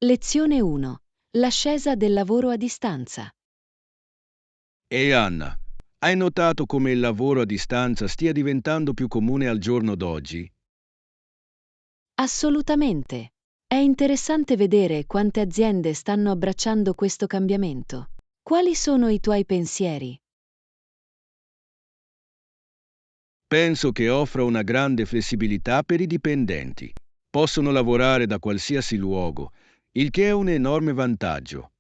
Lezione 1. L'ascesa del lavoro a distanza. Ehi Anna, hai notato come il lavoro a distanza stia diventando più comune al giorno d'oggi? Assolutamente. È interessante vedere quante aziende stanno abbracciando questo cambiamento. Quali sono i tuoi pensieri? Penso che offra una grande flessibilità per i dipendenti. Possono lavorare da qualsiasi luogo, il che è un enorme vantaggio.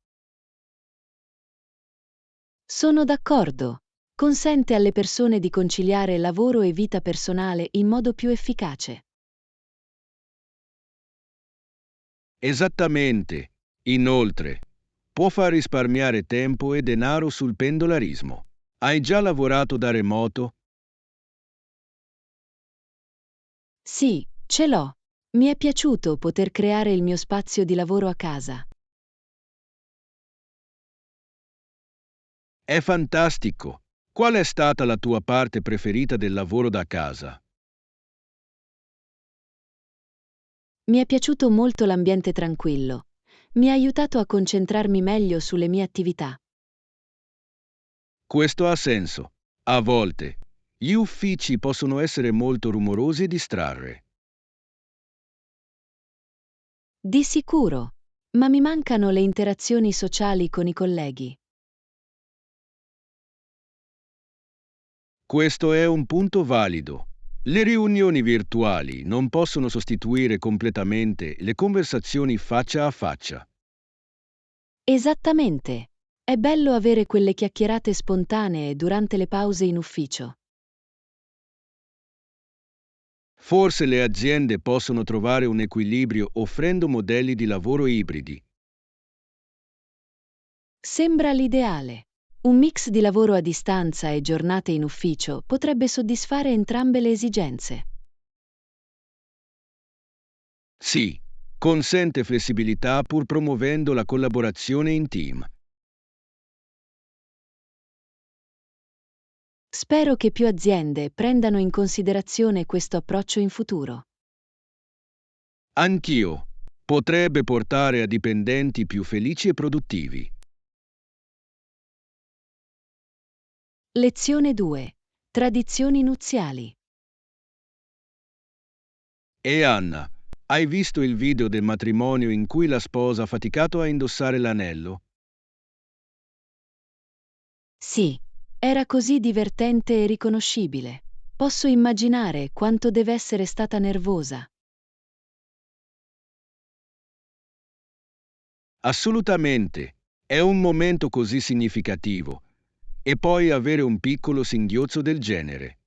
Sono d'accordo. Consente alle persone di conciliare lavoro e vita personale in modo più efficace. Esattamente. Inoltre, può far risparmiare tempo e denaro sul pendolarismo. Hai già lavorato da remoto? Sì, ce l'ho. Mi è piaciuto poter creare il mio spazio di lavoro a casa. È fantastico. Qual è stata la tua parte preferita del lavoro da casa? Mi è piaciuto molto l'ambiente tranquillo. Mi ha aiutato a concentrarmi meglio sulle mie attività. Questo ha senso. A volte, gli uffici possono essere molto rumorosi e distrarre. Di sicuro, ma mi mancano le interazioni sociali con i colleghi. Questo è un punto valido. Le riunioni virtuali non possono sostituire completamente le conversazioni faccia a faccia. Esattamente. È bello avere quelle chiacchierate spontanee durante le pause in ufficio. Forse le aziende possono trovare un equilibrio offrendo modelli di lavoro ibridi. Sembra l'ideale. Un mix di lavoro a distanza e giornate in ufficio potrebbe soddisfare entrambe le esigenze. Sì, consente flessibilità pur promuovendo la collaborazione in team. Spero che più aziende prendano in considerazione questo approccio in futuro. Anch'io. Potrebbe portare a dipendenti più felici e produttivi. Lezione 2. Tradizioni nuziali. E Anna, hai visto il video del matrimonio in cui la sposa ha faticato a indossare l'anello? Sì, era così divertente e riconoscibile. Posso immaginare quanto deve essere stata nervosa. Assolutamente. È un momento così significativo. E poi avere un piccolo singhiozzo del genere.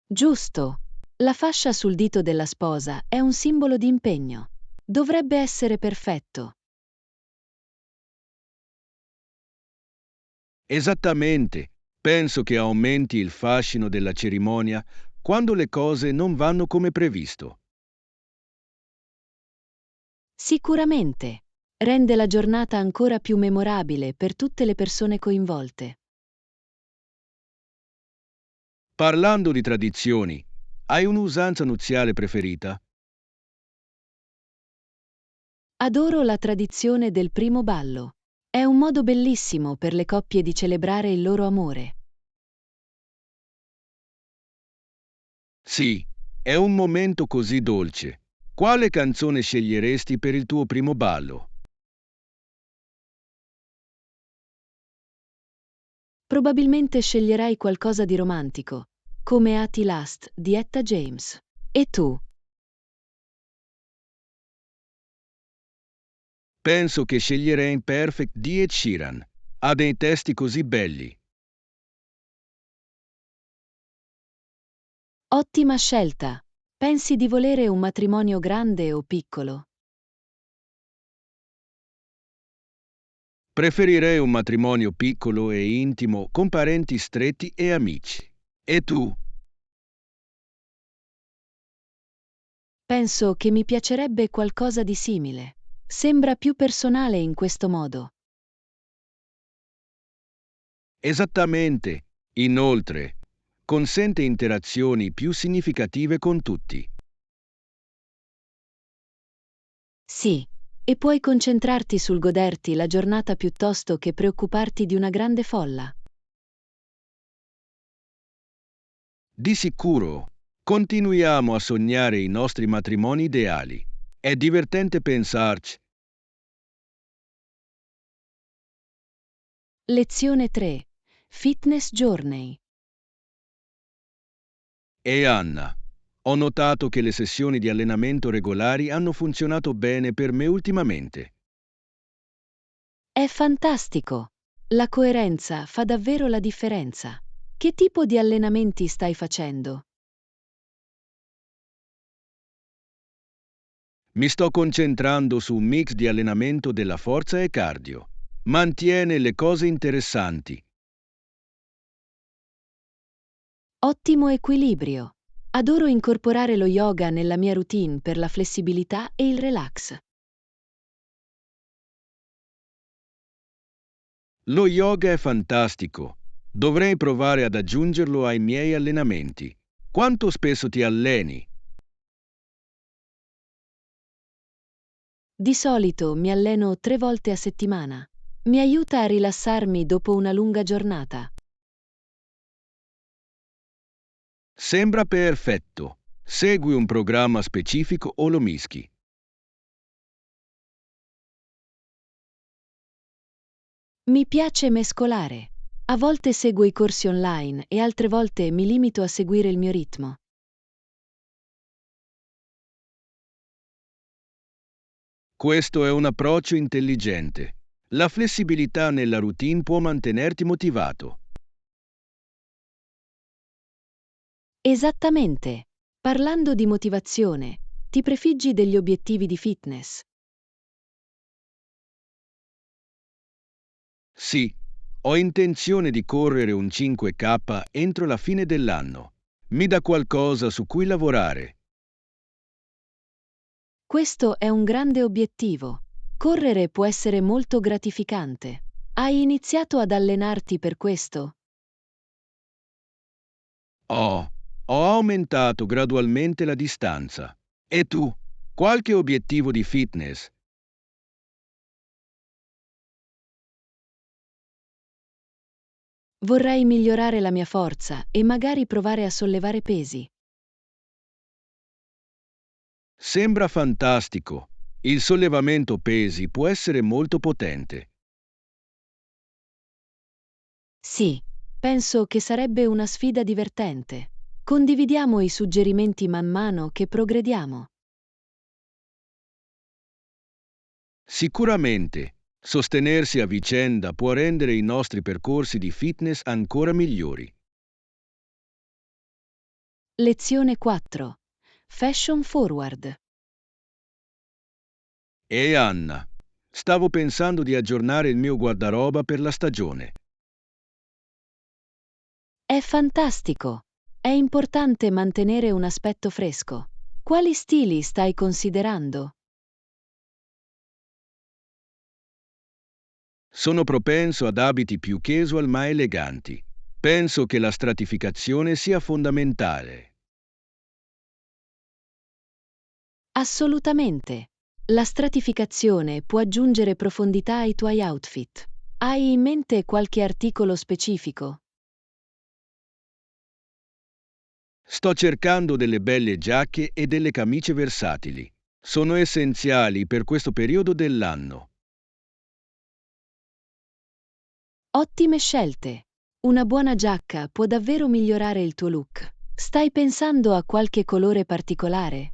Giusto. La fascia sul dito della sposa è un simbolo di impegno. Dovrebbe essere perfetto. Esattamente. Penso che aumenti il fascino della cerimonia quando le cose non vanno come previsto. Sicuramente. Rende la giornata ancora più memorabile per tutte le persone coinvolte. Parlando di tradizioni, hai un'usanza nuziale preferita? Adoro la tradizione del primo ballo. È un modo bellissimo per le coppie di celebrare il loro amore. Sì, è un momento così dolce. Quale canzone sceglieresti per il tuo primo ballo? Probabilmente sceglierai qualcosa di romantico, come At Last di Etta James. E tu? Penso che sceglierei Perfect di Ed Sheeran. Ha dei testi così belli. Ottima scelta. Pensi di volere un matrimonio grande o piccolo? Preferirei un matrimonio piccolo e intimo con parenti stretti e amici. E tu? Penso che mi piacerebbe qualcosa di simile. Sembra più personale in questo modo. Esattamente. Inoltre, consente interazioni più significative con tutti. Sì, e puoi concentrarti sul goderti la giornata piuttosto che preoccuparti di una grande folla. Di sicuro, continuiamo a sognare i nostri matrimoni ideali. È divertente pensarci. Lezione 3. Fitness Journey. E Anna, ho notato che le sessioni di allenamento regolari hanno funzionato bene per me ultimamente. È fantastico! La coerenza fa davvero la differenza. Che tipo di allenamenti stai facendo? Mi sto concentrando su un mix di allenamento della forza e cardio. Mantiene le cose interessanti. Ottimo equilibrio. Adoro incorporare lo yoga nella mia routine per la flessibilità e il relax. Lo yoga è fantastico. Dovrei provare ad aggiungerlo ai miei allenamenti. Quanto spesso ti alleni? Di solito mi alleno 3 volte a settimana. Mi aiuta a rilassarmi dopo una lunga giornata. Sembra perfetto. Segui un programma specifico o lo mischi? Mi piace mescolare. A volte seguo i corsi online e altre volte mi limito a seguire il mio ritmo. Questo è un approccio intelligente. La flessibilità nella routine può mantenerti motivato. Esattamente. Parlando di motivazione, ti prefiggi degli obiettivi di fitness? Sì, ho intenzione di correre un 5K entro la fine dell'anno. Mi dà qualcosa su cui lavorare. Questo è un grande obiettivo. Correre può essere molto gratificante. Hai iniziato ad allenarti per questo? Ho, ho aumentato gradualmente la distanza. E tu? Qualche obiettivo di fitness? Vorrei migliorare la mia forza e magari provare a sollevare pesi. Sembra fantastico. Il sollevamento pesi può essere molto potente. Sì, penso che sarebbe una sfida divertente. Condividiamo i suggerimenti man mano che progrediamo. Sicuramente, sostenersi a vicenda può rendere i nostri percorsi di fitness ancora migliori. Lezione 4. Fashion Forward. E Anna, stavo pensando di aggiornare il mio guardaroba per la stagione. È fantastico! È importante mantenere un aspetto fresco. Quali stili stai considerando? Sono propenso ad abiti più casual ma eleganti. Penso che la stratificazione sia fondamentale. Assolutamente. La stratificazione può aggiungere profondità ai tuoi outfit. Hai in mente qualche articolo specifico? Sto cercando delle belle giacche e delle camicie versatili. Sono essenziali per questo periodo dell'anno. Ottime scelte! Una buona giacca può davvero migliorare il tuo look. Stai pensando a qualche colore particolare?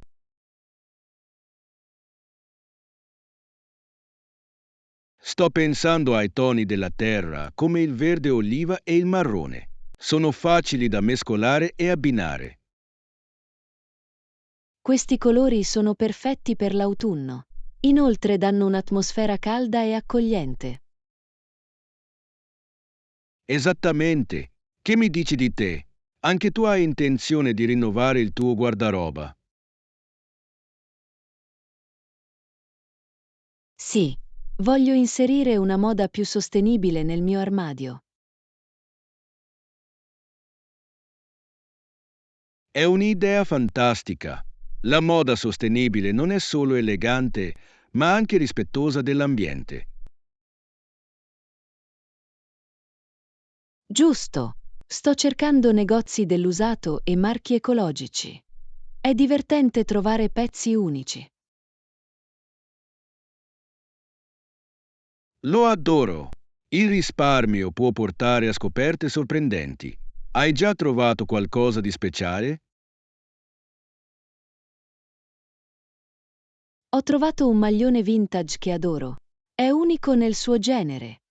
Sto pensando ai toni della terra come il verde oliva e il marrone. Sono facili da mescolare e abbinare. Questi colori sono perfetti per l'autunno. Inoltre danno un'atmosfera calda e accogliente. Esattamente. Che mi dici di te? Anche tu hai intenzione di rinnovare il tuo guardaroba? Sì, voglio inserire una moda più sostenibile nel mio armadio. È un'idea fantastica. La moda sostenibile non è solo elegante, ma anche rispettosa dell'ambiente. Giusto. Sto cercando negozi dell'usato e marchi ecologici. È divertente trovare pezzi unici. Lo adoro. Il risparmio può portare a scoperte sorprendenti. Hai già trovato qualcosa di speciale? Ho trovato un maglione vintage che adoro. È unico nel suo genere.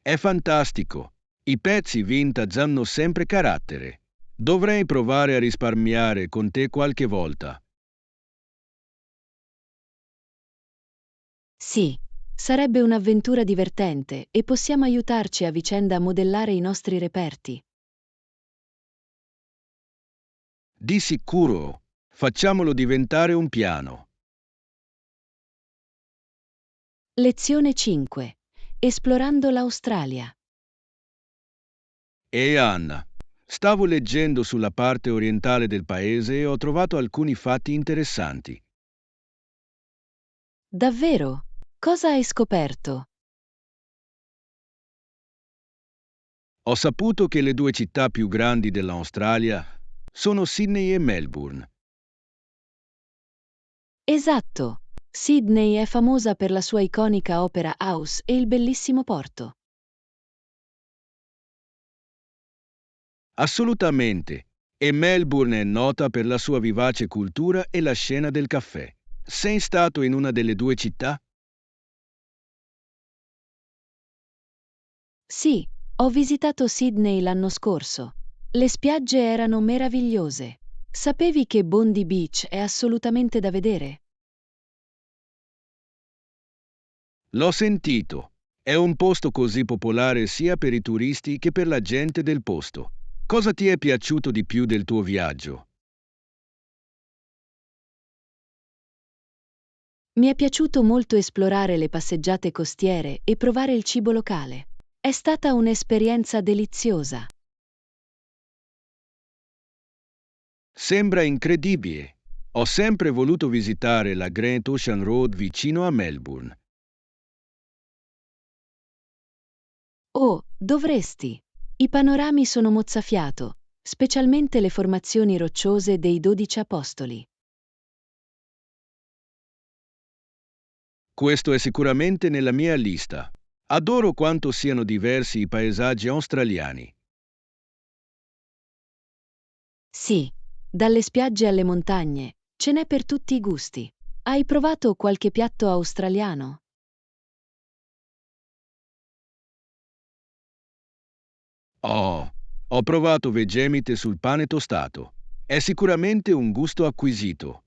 È fantastico. I pezzi vintage hanno sempre carattere. Dovrei provare a risparmiare con te qualche volta. Sì, sarebbe un'avventura divertente e possiamo aiutarci a vicenda a modellare i nostri reperti. Di sicuro. Facciamolo diventare un piano. Lezione 5. Esplorando l'Australia. E Anna, stavo leggendo sulla parte orientale del paese e ho trovato alcuni fatti interessanti. Davvero? Cosa hai scoperto? Ho saputo che le due città più grandi dell'Australia sono Sydney e Melbourne. Esatto. Sydney è famosa per la sua iconica Opera House e il bellissimo porto. Assolutamente. E Melbourne è nota per la sua vivace cultura e la scena del caffè. Sei stato in una delle due città? Sì, ho visitato Sydney l'anno scorso. Le spiagge erano meravigliose. Sapevi che Bondi Beach è assolutamente da vedere? L'ho sentito. È un posto così popolare sia per i turisti che per la gente del posto. Cosa ti è piaciuto di più del tuo viaggio? Mi è piaciuto molto esplorare le passeggiate costiere e provare il cibo locale. È stata un'esperienza deliziosa. Sembra incredibile. Ho sempre voluto visitare la Great Ocean Road vicino a Melbourne. Oh, dovresti! I panorami sono mozzafiato, specialmente le formazioni rocciose dei 12 Apostoli. Questo è sicuramente nella mia lista. Adoro quanto siano diversi i paesaggi australiani. Sì, dalle spiagge alle montagne, ce n'è per tutti i gusti. Hai provato qualche piatto australiano? Oh, ho provato vegemite sul pane tostato. È sicuramente un gusto acquisito.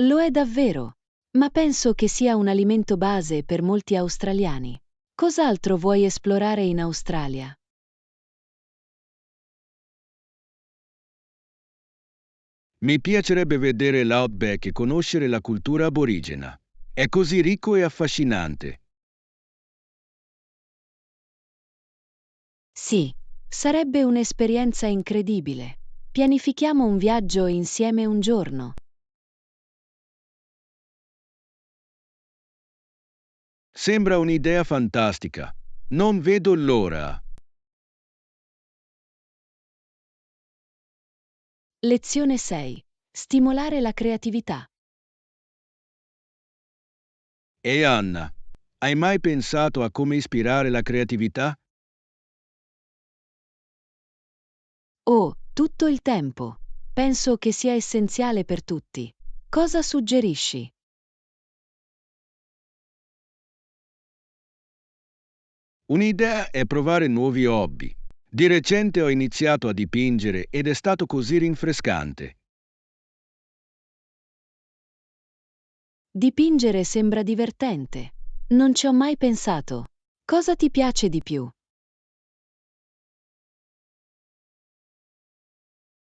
Lo è davvero, ma penso che sia un alimento base per molti australiani. Cos'altro vuoi esplorare in Australia? Mi piacerebbe vedere l'Outback e conoscere la cultura aborigena. È così ricco e affascinante. Sì, sarebbe un'esperienza incredibile. Pianifichiamo un viaggio insieme un giorno. Sembra un'idea fantastica. Non vedo l'ora. Lezione 6. Stimolare la creatività. E Anna, hai mai pensato a come ispirare la creatività? Oh, tutto il tempo. Penso che sia essenziale per tutti. Cosa suggerisci? Un'idea è provare nuovi hobby. Di recente ho iniziato a dipingere ed è stato così rinfrescante. Dipingere sembra divertente. Non ci ho mai pensato. Cosa ti piace di più?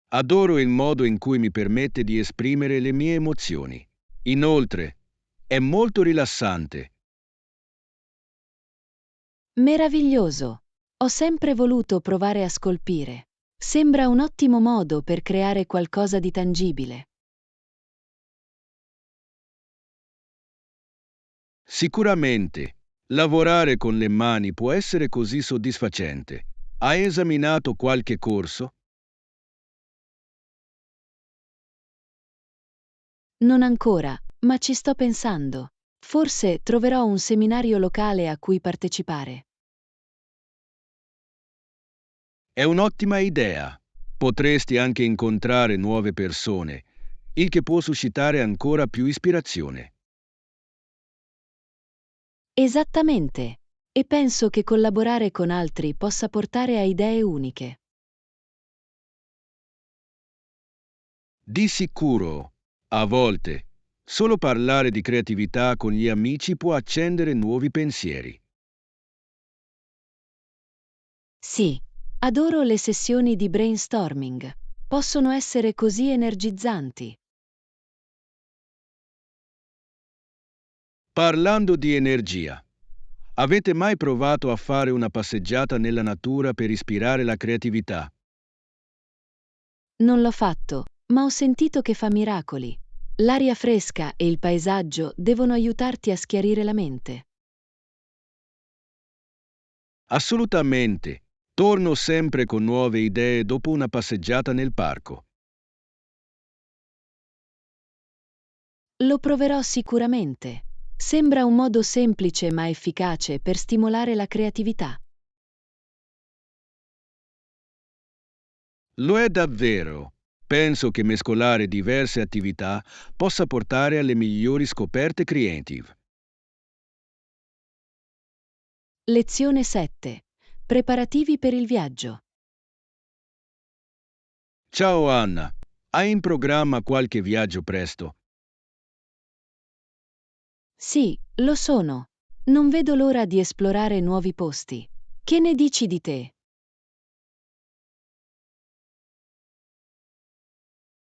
Adoro il modo in cui mi permette di esprimere le mie emozioni. Inoltre, è molto rilassante. Meraviglioso. Ho sempre voluto provare a scolpire. Sembra un ottimo modo per creare qualcosa di tangibile. Sicuramente, lavorare con le mani può essere così soddisfacente. Hai esaminato qualche corso? Non ancora, ma ci sto pensando. Forse troverò un seminario locale a cui partecipare. È un'ottima idea. Potresti anche incontrare nuove persone, il che può suscitare ancora più ispirazione. Esattamente. E penso che collaborare con altri possa portare a idee uniche. Di sicuro, a volte, solo parlare di creatività con gli amici può accendere nuovi pensieri. Sì, adoro le sessioni di brainstorming. Possono essere così energizzanti. Parlando di energia, avete mai provato a fare una passeggiata nella natura per ispirare la creatività? Non l'ho fatto, ma ho sentito che fa miracoli. L'aria fresca e il paesaggio devono aiutarti a schiarire la mente. Assolutamente. Torno sempre con nuove idee dopo una passeggiata nel parco. Lo proverò sicuramente. Sembra un modo semplice ma efficace per stimolare la creatività. Lo è davvero. Penso che mescolare diverse attività possa portare alle migliori scoperte creative. Lezione 7. Preparativi per il viaggio. Ciao Anna, hai in programma qualche viaggio presto? Sì, lo sono. Non vedo l'ora di esplorare nuovi posti. Che ne dici di te?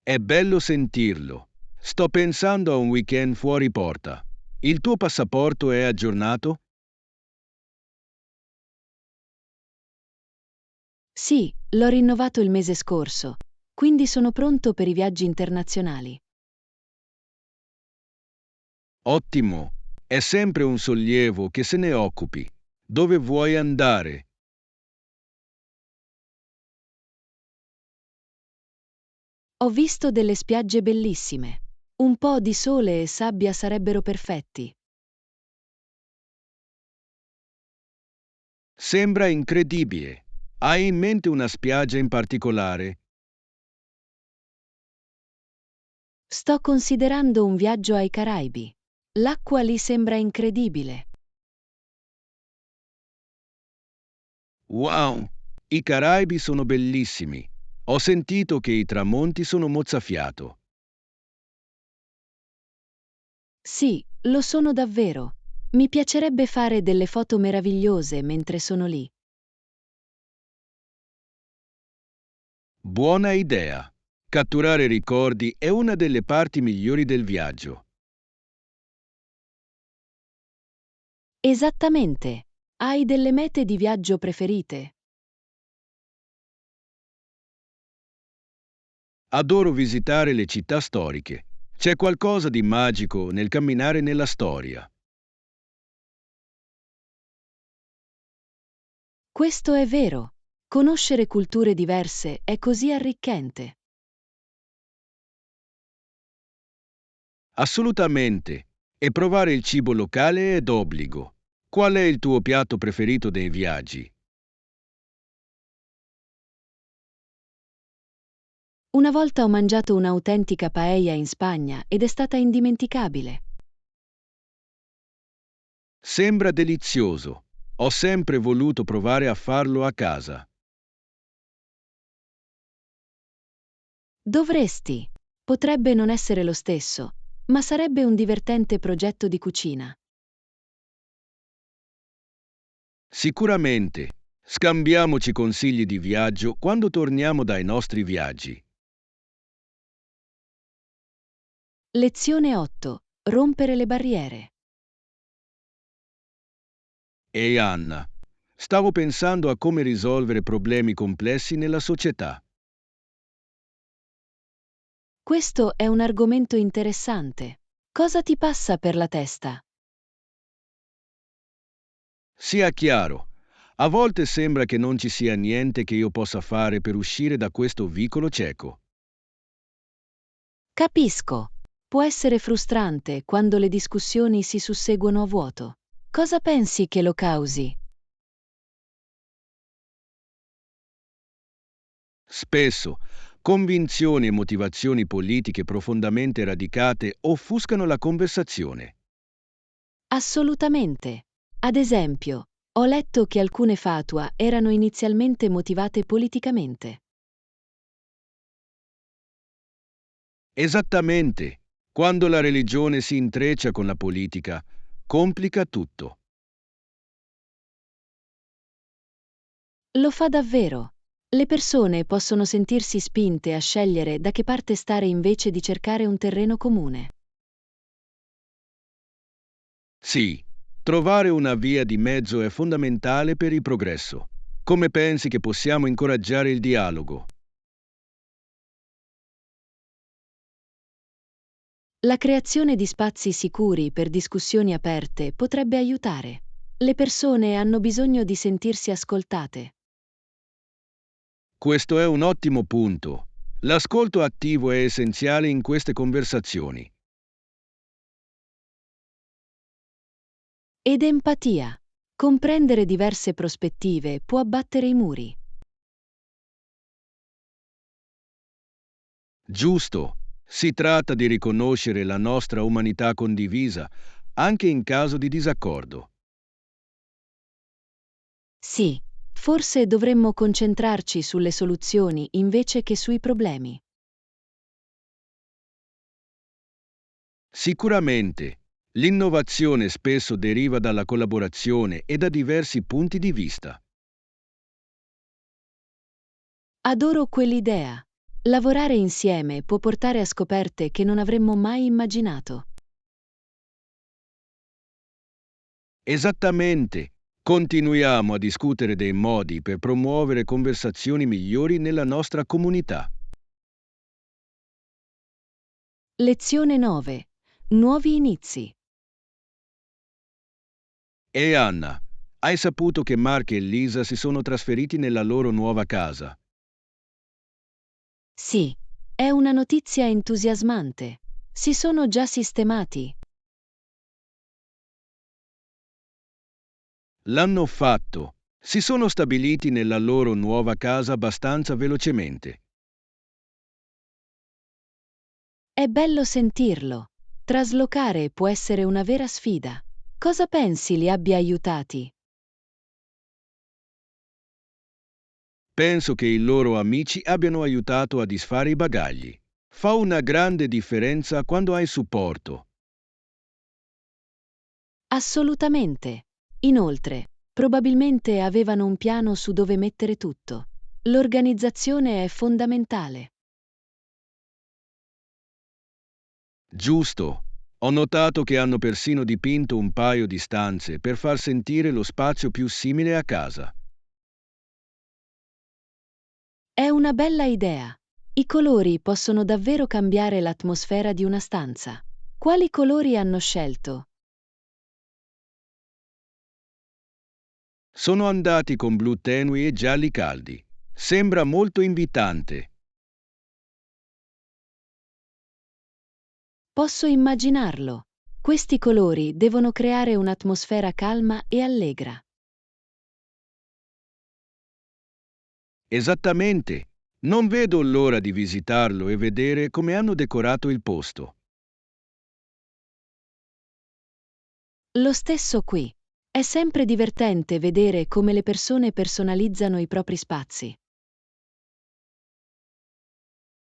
È bello sentirlo. Sto pensando a un weekend fuori porta. Il tuo passaporto è aggiornato? Sì, l'ho rinnovato il mese scorso, quindi sono pronto per i viaggi internazionali. Ottimo. È sempre un sollievo che se ne occupi. Dove vuoi andare? Ho visto delle spiagge bellissime. Un po' di sole e sabbia sarebbero perfetti. Sembra incredibile. Hai in mente una spiaggia in particolare? Sto considerando un viaggio ai Caraibi. L'acqua lì sembra incredibile. Wow! I Caraibi sono bellissimi. Ho sentito che i tramonti sono mozzafiato. Sì, lo sono davvero. Mi piacerebbe fare delle foto meravigliose mentre sono lì. Buona idea. Catturare ricordi è una delle parti migliori del viaggio. Esattamente. Hai delle mete di viaggio preferite? Adoro visitare le città storiche. C'è qualcosa di magico nel camminare nella storia. Questo è vero. Conoscere culture diverse è così arricchente. Assolutamente. E provare il cibo locale è d'obbligo. Qual è il tuo piatto preferito dei viaggi? Una volta ho mangiato un'autentica paella in Spagna ed è stata indimenticabile. Sembra delizioso. Ho sempre voluto provare a farlo a casa. Dovresti. Potrebbe non essere lo stesso, ma sarebbe un divertente progetto di cucina. Sicuramente. Scambiamoci consigli di viaggio quando torniamo dai nostri viaggi. Lezione 8. Rompere le barriere. Ehi Anna, stavo pensando a come risolvere problemi complessi nella società. Questo è un argomento interessante. Cosa ti passa per la testa? Sia chiaro, a volte sembra che non ci sia niente che io possa fare per uscire da questo vicolo cieco. Capisco. Può essere frustrante quando le discussioni si susseguono a vuoto. Cosa pensi che lo causi? Spesso, convinzioni e motivazioni politiche profondamente radicate offuscano la conversazione. Assolutamente. Ad esempio, ho letto che alcune fatwa erano inizialmente motivate politicamente. Esattamente, quando la religione si intreccia con la politica, complica tutto. Lo fa davvero. Le persone possono sentirsi spinte a scegliere da che parte stare invece di cercare un terreno comune. Sì, trovare una via di mezzo è fondamentale per il progresso. Come pensi che possiamo incoraggiare il dialogo? La creazione di spazi sicuri per discussioni aperte potrebbe aiutare. Le persone hanno bisogno di sentirsi ascoltate. Questo è un ottimo punto. L'ascolto attivo è essenziale in queste conversazioni. Ed empatia. Comprendere diverse prospettive può abbattere i muri. Giusto. Si tratta di riconoscere la nostra umanità condivisa, anche in caso di disaccordo. Sì, forse dovremmo concentrarci sulle soluzioni invece che sui problemi. Sicuramente, l'innovazione spesso deriva dalla collaborazione e da diversi punti di vista. Adoro quell'idea. Lavorare insieme può portare a scoperte che non avremmo mai immaginato. Esattamente. Continuiamo a discutere dei modi per promuovere conversazioni migliori nella nostra comunità. Lezione 9. Nuovi inizi. E Anna, hai saputo che Mark e Lisa si sono trasferiti nella loro nuova casa? Sì, è una notizia entusiasmante. Si sono già sistemati. L'hanno fatto. Si sono stabiliti nella loro nuova casa abbastanza velocemente. È bello sentirlo. Traslocare può essere una vera sfida. Cosa pensi li abbia aiutati? Penso che i loro amici abbiano aiutato a disfare i bagagli. Fa una grande differenza quando hai supporto. Assolutamente. Inoltre, probabilmente avevano un piano su dove mettere tutto. L'organizzazione è fondamentale. Giusto. Ho notato che hanno persino dipinto un paio di stanze per far sentire lo spazio più simile a casa. È una bella idea. I colori possono davvero cambiare l'atmosfera di una stanza. Quali colori hanno scelto? Sono andati con blu tenui e gialli caldi. Sembra molto invitante. Posso immaginarlo. Questi colori devono creare un'atmosfera calma e allegra. Esattamente. Non vedo l'ora di visitarlo e vedere come hanno decorato il posto. Lo stesso qui. È sempre divertente vedere come le persone personalizzano i propri spazi.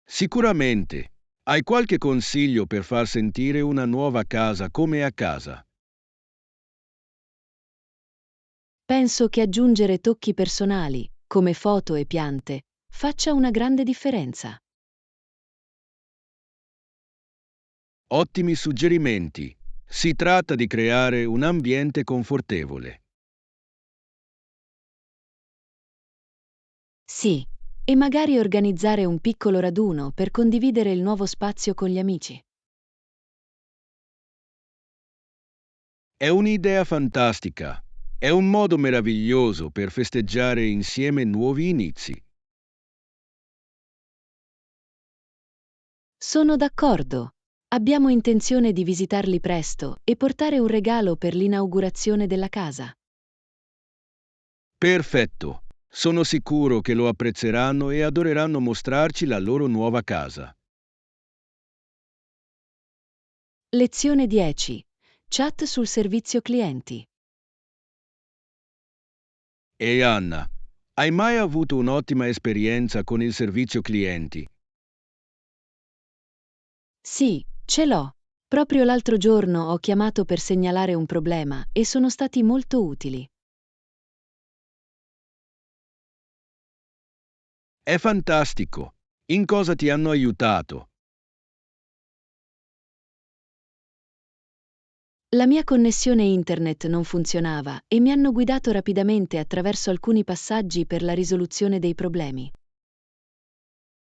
Sicuramente. Hai qualche consiglio per far sentire una nuova casa come a casa? Penso che aggiungere tocchi personali, come foto e piante, faccia una grande differenza. Ottimi suggerimenti. Si tratta di creare un ambiente confortevole. Sì, E magari organizzare un piccolo raduno per condividere il nuovo spazio con gli amici. È un'idea fantastica. È un modo meraviglioso per festeggiare insieme nuovi inizi. Sono d'accordo. Abbiamo intenzione di visitarli presto e portare un regalo per l'inaugurazione della casa. Perfetto. Sono sicuro che lo apprezzeranno e adoreranno mostrarci la loro nuova casa. Lezione 10. Chat sul servizio clienti. E Anna, hai mai avuto un'ottima esperienza con il servizio clienti? Sì, ce l'ho. Proprio l'altro giorno ho chiamato per segnalare un problema e sono stati molto utili. È fantastico. In cosa ti hanno aiutato? La mia connessione internet non funzionava e mi hanno guidato rapidamente attraverso alcuni passaggi per la risoluzione dei problemi.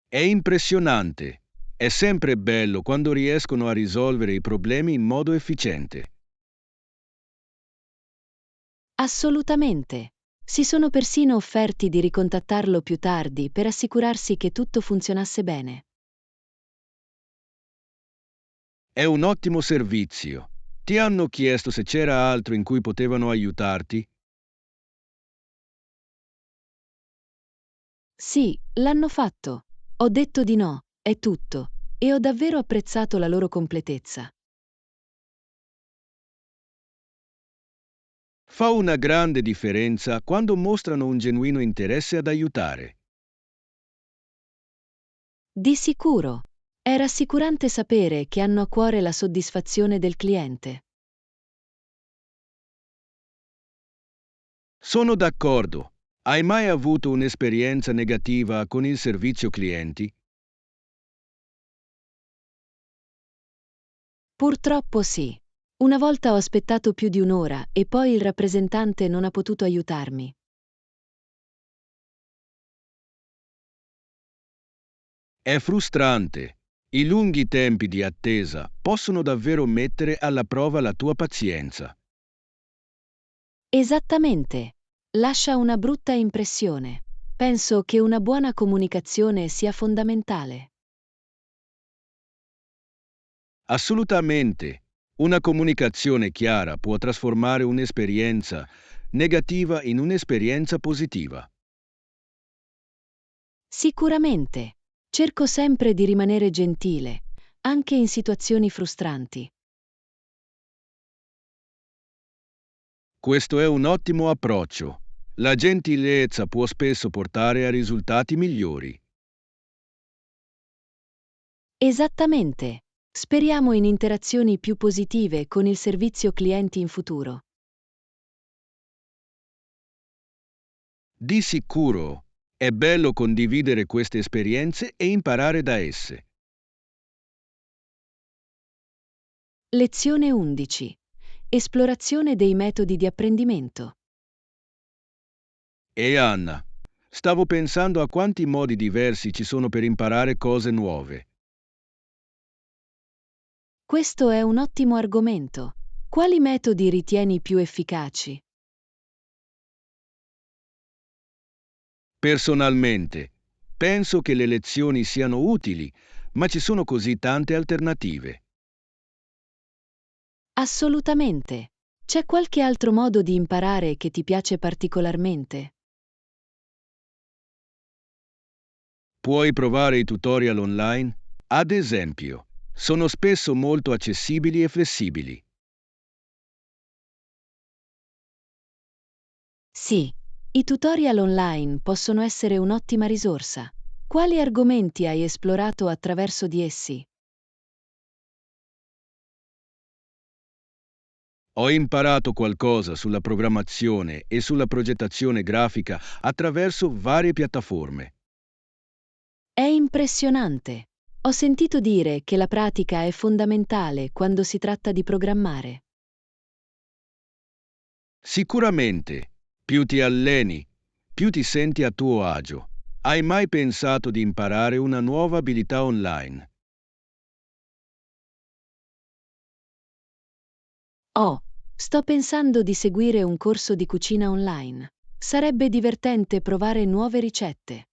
È impressionante. È sempre bello quando riescono a risolvere i problemi in modo efficiente. Assolutamente. Si sono persino offerti di ricontattarlo più tardi per assicurarsi che tutto funzionasse bene. È un ottimo servizio. Ti hanno chiesto se c'era altro in cui potevano aiutarti? Sì, l'hanno fatto. Ho detto di no, è tutto, e ho davvero apprezzato la loro completezza. Fa una grande differenza quando mostrano un genuino interesse ad aiutare. Di sicuro. È rassicurante sapere che hanno a cuore la soddisfazione del cliente. Sono d'accordo. Hai mai avuto un'esperienza negativa con il servizio clienti? Purtroppo sì. Una volta ho aspettato più di un'ora e poi il rappresentante non ha potuto aiutarmi. È frustrante. I lunghi tempi di attesa possono davvero mettere alla prova la tua pazienza. Esattamente. Lascia una brutta impressione. Penso che una buona comunicazione sia fondamentale. Assolutamente. Una comunicazione chiara può trasformare un'esperienza negativa in un'esperienza positiva. Sicuramente. Cerco sempre di rimanere gentile, anche in situazioni frustranti. Questo è un ottimo approccio. La gentilezza può spesso portare a risultati migliori. Esattamente. Speriamo in interazioni più positive con il servizio clienti in futuro. Di sicuro, è bello condividere queste esperienze e imparare da esse. Lezione 11. Esplorazione dei metodi di apprendimento. E Anna, stavo pensando a quanti modi diversi ci sono per imparare cose nuove. Questo è un ottimo argomento. Quali metodi ritieni più efficaci? Personalmente, penso che le lezioni siano utili, ma ci sono così tante alternative. Assolutamente. C'è qualche altro modo di imparare che ti piace particolarmente? Puoi provare i tutorial online? Ad esempio, sono spesso molto accessibili e flessibili. Sì, i tutorial online possono essere un'ottima risorsa. Quali argomenti hai esplorato attraverso di essi? Ho imparato qualcosa sulla programmazione e sulla progettazione grafica attraverso varie piattaforme. È impressionante. Ho sentito dire che la pratica è fondamentale quando si tratta di programmare. Sicuramente, più ti alleni, più ti senti a tuo agio. Hai mai pensato di imparare una nuova abilità online? Oh, sto pensando di seguire un corso di cucina online. Sarebbe divertente provare nuove ricette.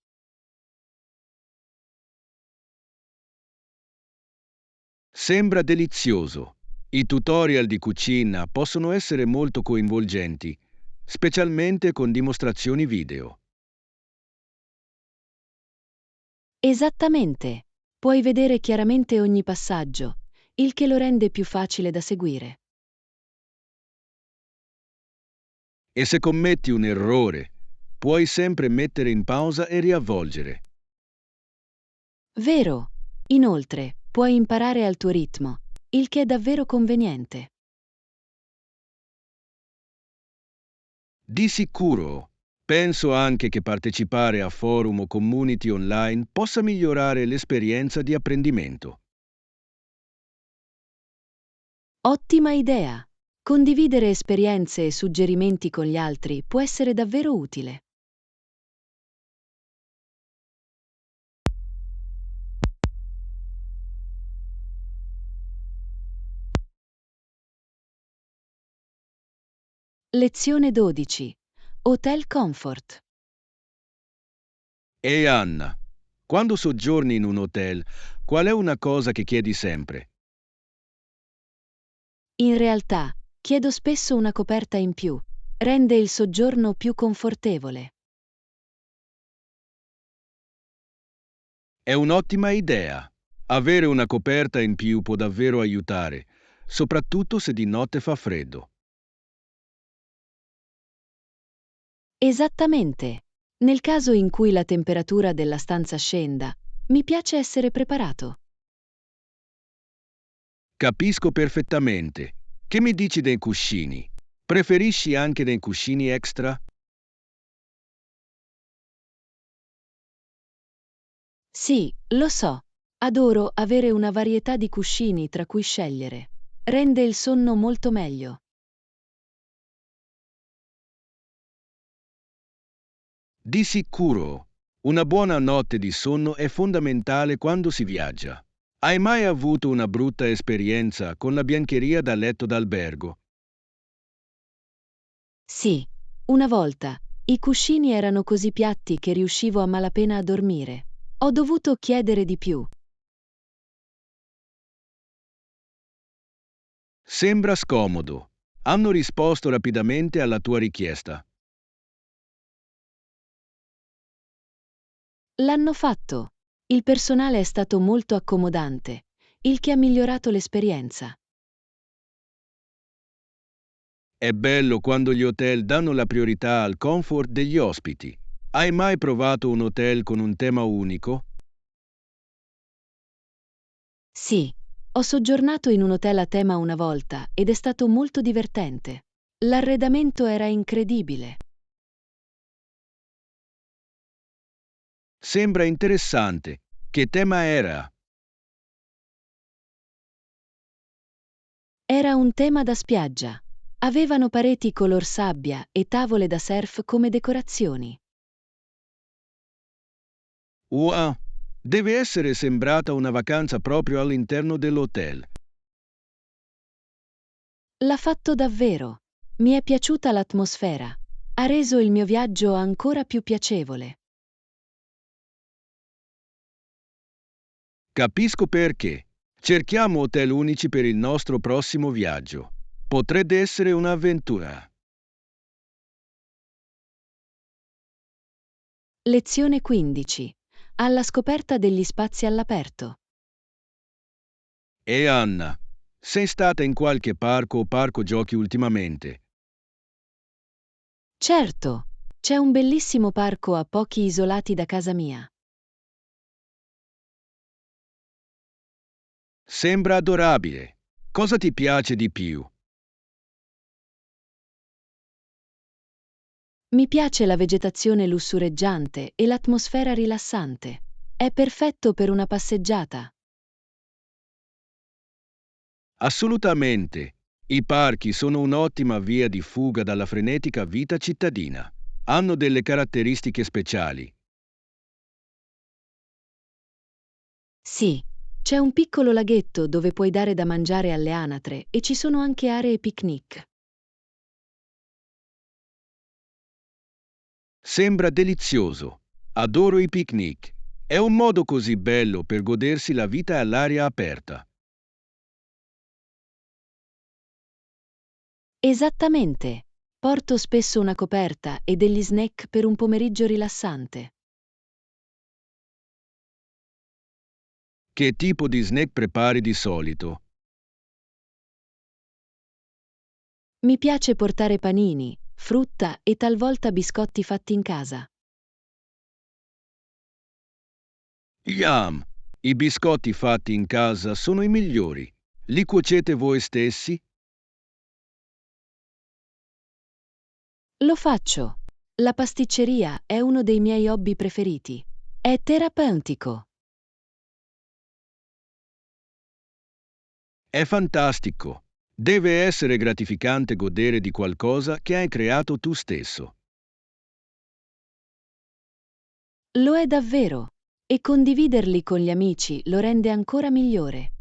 Sembra delizioso. I tutorial di cucina possono essere molto coinvolgenti, specialmente con dimostrazioni video. Esattamente. Puoi vedere chiaramente ogni passaggio, il che lo rende più facile da seguire. E se commetti un errore, puoi sempre mettere in pausa e riavvolgere. Vero. Inoltre, puoi imparare al tuo ritmo, il che è davvero conveniente. Di sicuro. Penso anche che partecipare a forum o community online possa migliorare l'esperienza di apprendimento. Ottima idea! Condividere esperienze e suggerimenti con gli altri può essere davvero utile. Lezione 12. Hotel Comfort. E Anna, quando soggiorni in un hotel, qual è una cosa che chiedi sempre? In realtà, chiedo spesso una coperta in più. Rende il soggiorno più confortevole. È un'ottima idea. Avere una coperta in più può davvero aiutare, soprattutto se di notte fa freddo. Esattamente. Nel caso in cui la temperatura della stanza scenda, mi piace essere preparato. Capisco perfettamente. Che mi dici dei cuscini? Preferisci anche dei cuscini extra? Sì, lo so. Adoro avere una varietà di cuscini tra cui scegliere. Rende il sonno molto meglio. Di sicuro. Una buona notte di sonno è fondamentale quando si viaggia. Hai mai avuto una brutta esperienza con la biancheria da letto d'albergo? Sì, una volta, i cuscini erano così piatti che riuscivo a malapena a dormire. Ho dovuto chiedere di più. Sembra scomodo. Hanno risposto rapidamente alla tua richiesta. L'hanno fatto. Il personale è stato molto accomodante, il che ha migliorato l'esperienza. È bello quando gli hotel danno la priorità al comfort degli ospiti. Hai mai provato un hotel con un tema unico? Sì, ho soggiornato in un hotel a tema una volta ed è stato molto divertente. L'arredamento era incredibile. Sembra interessante. Che tema era? Era un tema da spiaggia. Avevano pareti color sabbia e tavole da surf come decorazioni. Wow! Deve essere sembrata una vacanza proprio all'interno dell'hotel. L'ha fatto davvero. Mi è piaciuta l'atmosfera. Ha reso il mio viaggio ancora più piacevole. Capisco perché. Cerchiamo hotel unici per il nostro prossimo viaggio. Potrebbe essere un'avventura. Lezione 15. Alla scoperta degli spazi all'aperto. E Anna, sei stata in qualche parco o parco giochi ultimamente? Certo, c'è un bellissimo parco a pochi isolati da casa mia. Sembra adorabile. Cosa ti piace di più? Mi piace la vegetazione lussureggiante e l'atmosfera rilassante. È perfetto per una passeggiata. Assolutamente. I parchi sono un'ottima via di fuga dalla frenetica vita cittadina. Hanno delle caratteristiche speciali. Sì, c'è un piccolo laghetto dove puoi dare da mangiare alle anatre e ci sono anche aree picnic. Sembra delizioso. Adoro i picnic. È un modo così bello per godersi la vita all'aria aperta. Esattamente. Porto spesso una coperta e degli snack per un pomeriggio rilassante. Che tipo di snack prepari di solito? Mi piace portare panini, frutta e talvolta biscotti fatti in casa. Yum! I biscotti fatti in casa sono i migliori. Li cuocete voi stessi? Lo faccio. La pasticceria è uno dei miei hobby preferiti. È terapeutico. È fantastico. Deve essere gratificante godere di qualcosa che hai creato tu stesso. Lo è davvero. E condividerli con gli amici lo rende ancora migliore.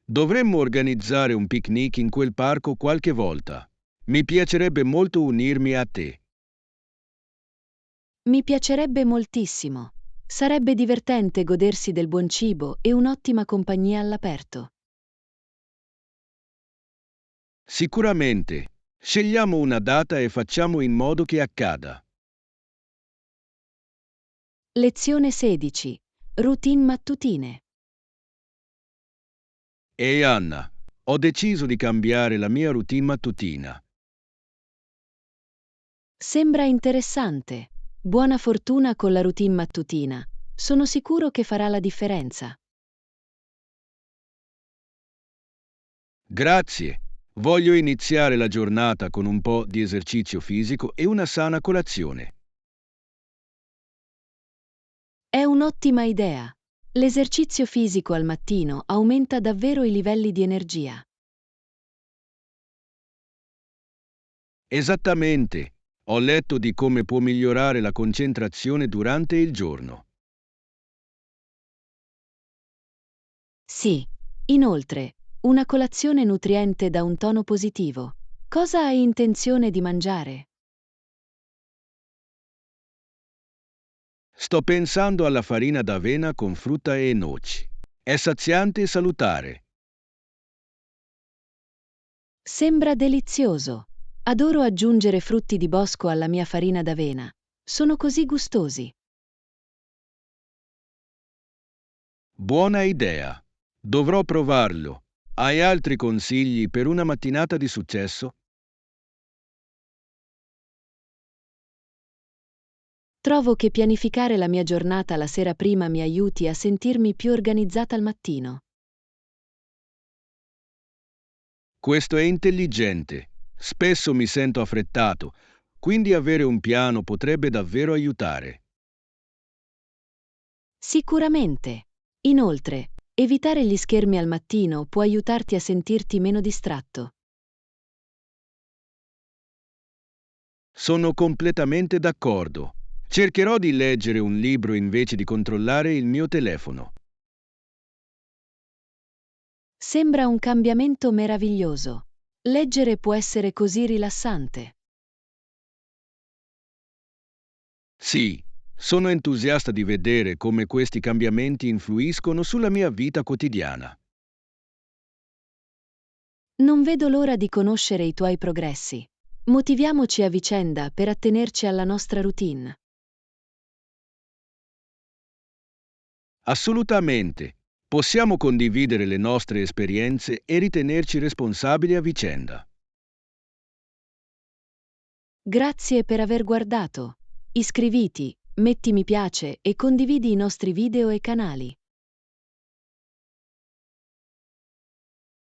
Dovremmo organizzare un picnic in quel parco qualche volta. Mi piacerebbe molto unirmi a te. Mi piacerebbe moltissimo. Sarebbe divertente godersi del buon cibo e un'ottima compagnia all'aperto. Sicuramente. Scegliamo una data e facciamo in modo che accada. Lezione 16. Routine mattutine. Ehi Anna, ho deciso di cambiare la mia routine mattutina. Sembra interessante. Buona fortuna con la routine mattutina. Sono sicuro che farà la differenza. Grazie. Voglio iniziare la giornata con un po' di esercizio fisico e una sana colazione. È un'ottima idea. L'esercizio fisico al mattino aumenta davvero i livelli di energia. Esattamente. Ho letto di come può migliorare la concentrazione durante il giorno. Sì. Inoltre, una colazione nutriente dà un tono positivo. Cosa hai intenzione di mangiare? Sto pensando alla farina d'avena con frutta e noci. È saziante e salutare. Sembra delizioso. Adoro aggiungere frutti di bosco alla mia farina d'avena. Sono così gustosi. Buona idea. Dovrò provarlo. Hai altri consigli per una mattinata di successo? Trovo che pianificare la mia giornata la sera prima mi aiuti a sentirmi più organizzata al mattino. Questo è intelligente. Spesso mi sento affrettato, quindi avere un piano potrebbe davvero aiutare. Sicuramente. Inoltre, evitare gli schermi al mattino può aiutarti a sentirti meno distratto. Sono completamente d'accordo. Cercherò di leggere un libro invece di controllare il mio telefono. Sembra un cambiamento meraviglioso. Leggere può essere così rilassante. Sì, sono entusiasta di vedere come questi cambiamenti influiscono sulla mia vita quotidiana. Non vedo l'ora di conoscere i tuoi progressi. Motiviamoci a vicenda per attenerci alla nostra routine. Assolutamente. Possiamo condividere le nostre esperienze e ritenerci responsabili a vicenda. Grazie per aver guardato. Iscriviti, metti mi piace e condividi i nostri video e canali.